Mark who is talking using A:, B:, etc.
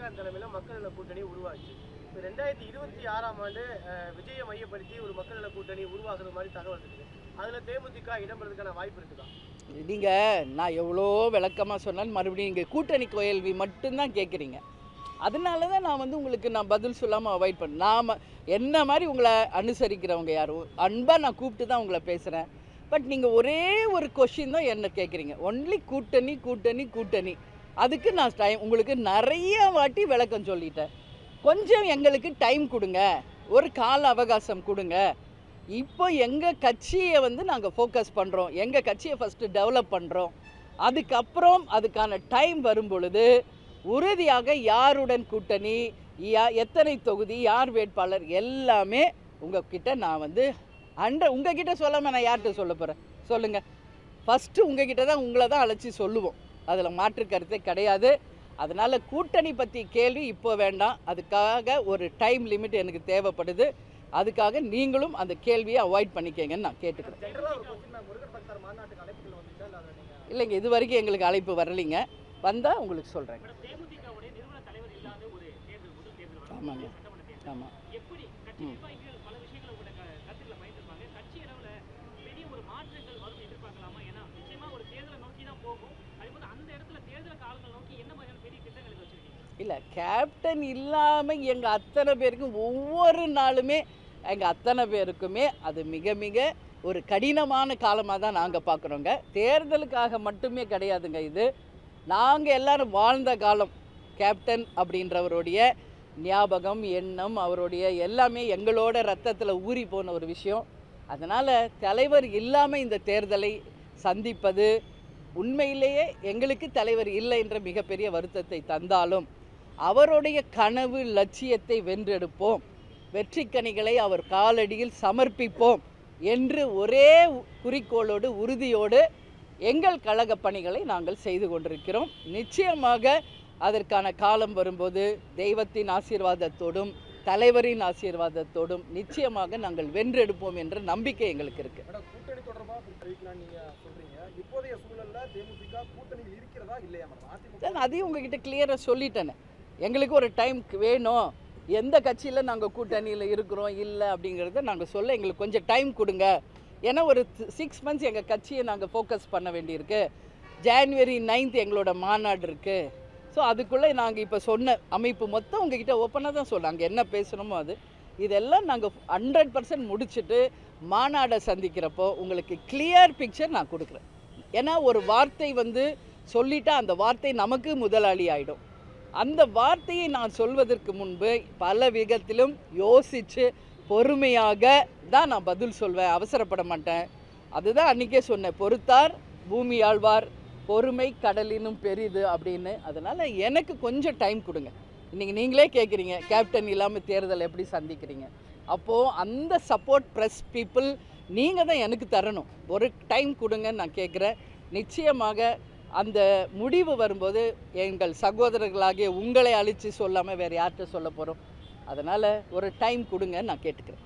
A: விஜயகாந்த் தலைமையில் மக்கள் நல கூட்டணி உருவாச்சு. 2026ஆம் ஆண்டு விஜயை மையப்படுத்தி ஒரு மக்கள் நல கூட்டணி உருவாக்குற மாதிரி தகவல் இருக்குது. அதில் தேமுதிக இடம்பெறதுக்கான வாய்ப்பு இருக்குதா?
B: நீங்கள் நான் எவ்வளோ விளக்கமாக சொன்னாலும் மறுபடியும் நீங்கள் கூட்டணி கேள்வி மட்டும்தான் கேட்குறீங்க. அதனால தான் நான் உங்களுக்கு நான் பதில் சொல்லாமல் அவாய்ட் பண்ணேன். நாம் என்ன மாதிரி உங்களை அனுசரிக்கிறவங்க யாரும் அன்பாக நான் கூப்பிட்டு தான் உங்களை பேசுகிறேன். பட் நீங்கள் ஒரே ஒரு கொஷின் தான் என்ன கேட்குறீங்க, ஒன்லி கூட்டணி கூட்டணி கூட்டணி. அதுக்கு நான் உங்களுக்கு நிறைய வாட்டி விளக்கம் சொல்லிட்டேன். கொஞ்சம் எங்களுக்கு டைம் கொடுங்க, ஒரு கால அவகாசம் கொடுங்க. இப்போ எங்கள் கட்சியை நாங்கள் ஃபோக்கஸ் பண்ணுறோம், எங்கள் கட்சியை ஃபஸ்ட்டு டெவலப் பண்ணுறோம். அதுக்கப்புறம் அதுக்கான டைம் வரும் பொழுது உறுதியாக யாருடன் கூட்டணி, எத்தனை தொகுதி, யார் வேட்பாளர் எல்லாமே உங்ககிட்ட நான் உங்ககிட்ட சொல்லாமல் நான் யார்கிட்ட சொல்ல போகிறேன் சொல்லுங்கள். ஃபஸ்ட்டு உங்ககிட்ட தான் உங்களை தான் அழைச்சி சொல்லுவோம், அதில் மாற்று கருத்தே கிடையாது. அதனால் கூட்டணி பற்றி கேள்வி இப்போ வேண்டாம். அதுக்காக ஒரு டைம் லிமிட் எனக்கு தேவைப்படுது. அதுக்காக நீங்களும் அந்த கேள்வியை அவாய்ட் பண்ணிக்கங்கன்னு நான் கேட்டுக்கிறேன். இல்லைங்க, இது வரைக்கும் எங்களுக்கு அழைப்பு வரலைங்க. வந்தால் உங்களுக்கு சொல்கிறேங்க. ஆமாங்க, ஆமாம். இல்லை, கேப்டன் இல்லாமல் எங்கள் அத்தனை பேருக்கும் ஒவ்வொரு நாளுமே எங்கள் அத்தனை பேருக்குமே அது மிக மிக ஒரு கடினமான காலமாக தான் நாங்கள் பார்க்குறோங்க. தேர்தலுக்காக மட்டுமே கிடையாதுங்க. இது நாங்கள் எல்லாரும் வாழ்ந்த காலம். கேப்டன் அப்படின்றவருடைய ஞாபகம், எண்ணம், அவருடைய எல்லாமே எங்களோட ரத்தத்தில் ஊறி போன ஒரு விஷயம். அதனால் தலைவர் இல்லாமல் இந்த தேர்தலை சந்திப்பது உண்மையிலேயே எங்களுக்கு தலைவர் இல்லை என்ற மிகப்பெரிய வருத்தத்தை தந்தாலும் அவருடைய கனவு லட்சியத்தை வென்றெடுப்போம், வெற்றிக்கனிகளை அவர் காலடியில் சமர்ப்பிப்போம் என்று ஒரே குறிக்கோளோடு உறுதியோடு எங்கள் கழக பணிகளை நாங்கள் செய்து கொண்டிருக்கிறோம். நிச்சயமாக அதற்கான காலம் வரும்போது தெய்வத்தின் ஆசீர்வாதத்தோடும் தலைவரின் ஆசீர்வாதத்தோடும் நிச்சயமாக நாங்கள் வென்றெடுப்போம் என்ற நம்பிக்கை எங்களுக்கு இருக்கு.
A: கூட்டணி தொடர்பாக சொல்றீங்க, இப்போதைய சூழல்ல தேமுதிக கூட்டணியில் இருக்கிறதா இல்லையா?
B: அதையும் உங்ககிட்ட கிளியராக சொல்லிட்டேன்னு. எங்களுக்கு ஒரு டைம் வேணும், எந்த கட்சியில் நாங்கள் கூட்டணியில் இருக்கிறோம் இல்லை அப்படிங்கிறத நாங்கள் சொல்ல எங்களுக்கு கொஞ்சம் டைம் கொடுங்க. ஏன்னா ஒரு 6 months எங்கள் கட்சியை நாங்கள் ஃபோக்கஸ் பண்ண வேண்டியிருக்கு. January 9th எங்களோட மாநாடு இருக்குது. ஸோ அதுக்குள்ளே நாங்கள் இப்போ சொன்ன அமைப்பு மொத்தம் உங்ககிட்ட ஓப்பனாக தான் சொல்கிறோம். அங்கே என்ன பேசணுமோ இதெல்லாம் நாங்கள் 100% முடிச்சுட்டு மாநாடை சந்திக்கிறப்போ உங்களுக்கு கிளியர் பிக்சர் நான் கொடுக்குறேன். ஏன்னா ஒரு வார்த்தை சொல்லிட்டா அந்த வார்த்தை நமக்கு முதலாளி ஆகிடும். அந்த வார்த்தையை நான் சொல்வதற்கு முன்பு பல விதத்திலும் யோசித்து பொறுமையாக தான் நான் பதில் சொல்வேன், அவசரப்பட மாட்டேன். அதுதான் அன்றைக்கே சொன்னேன், பொறுத்தார் பூமி ஆழ்வார், பொறுமை கடலினும் பெரிது அப்படின்னு. அதனால் எனக்கு கொஞ்சம் டைம் கொடுங்க. இன்றைக்கி நீங்களே கேட்குறீங்க கேப்டன் இல்லாமல் தேர்தல் எப்படி சந்திக்கிறீங்க. அப்போது அந்த சப்போர்ட் ப்ரெஸ் பீப்புள் நீங்கள் தான் எனக்கு தரணும். ஒரு டைம் கொடுங்கன்னு நான் கேட்குறேன். நிச்சயமாக அந்த முடிவு வரும்போது எங்கள் சகோதரர்களாகிய உங்களை அழித்து சொல்லாமல் வேறு யார்கிட்ட சொல்ல போகிறோம். அதனால் ஒரு டைம் கொடுங்க நான் கேட்டுக்கிறேன்.